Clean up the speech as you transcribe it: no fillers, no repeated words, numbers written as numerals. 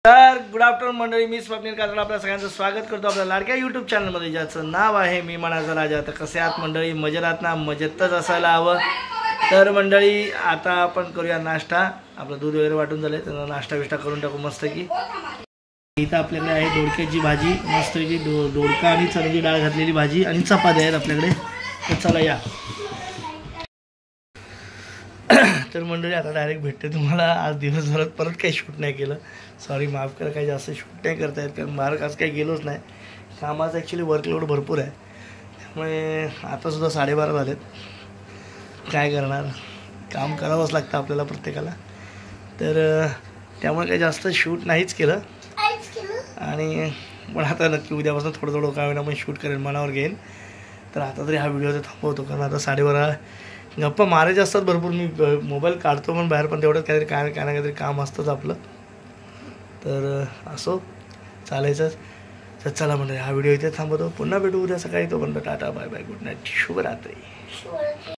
तर good afternoon मंडळी, मी स्वप्नील काजळ आपल्या सगळ्यांचं स्वागत करतो आपल्या लाडक्या यूट्यूब चॅनलमध्ये, ज्याचं नाव आहे मी मनाचा राजा. तर कसे आहात मंडळी? मजेत आहात ना? मजेतच असायला हवं. तर मंडळी आता आपण करूया नाश्ता. आपलं दूध वगैरे वाटून झालं, तर नाश्ता बिष्टा करून टाकू मस्त की. इथं आपल्याकडे आहे दोडक्याची भाजी, मस्तपैकी दोडका आणि चण्याची डाळ घातलेली भाजी आणि चपात्या आहेत आपल्याकडे. तर चला या. तर मंडळी आता डायरेक्ट भेटते तुम्हाला. आज दिवसभरात परत काही शूट नाही केलं, सॉरी माफ करा. काही जास्त शूट नाही करता येत कारण बाहेर आज काही गेलोच नाही. कामाचं ॲक्च्युली वर्कलोड भरपूर आहे, त्यामुळे आतासुद्धा 12:30 झालेत. काय करणार, काम करावंच लागतं आपल्याला प्रत्येकाला. तर त्यामुळे काही जास्त शूट नाहीच केलं. आणि पण आता नक्की उद्यापासून थोडं थोडं काय होईना पण शूट करेन, मनावर घेईन. तर आता तरी हा व्हिडिओ तर थांबवतो, कारण आता 12:30 गप्पा मारायचे असतात भरपूर. मी मोबाईल काढतो पण बाहेर, पण तेवढंच काहीतरी काय ना काहीतरी काम असतंच आपलं. तर असो, चालायचंच. तर चला म्हणजे हा व्हिडिओ इथे थांबवतो. पुन्हा भेटू उद्या सकाळी. तोपर्यंत tata bye bye, good night, शुभरात्री.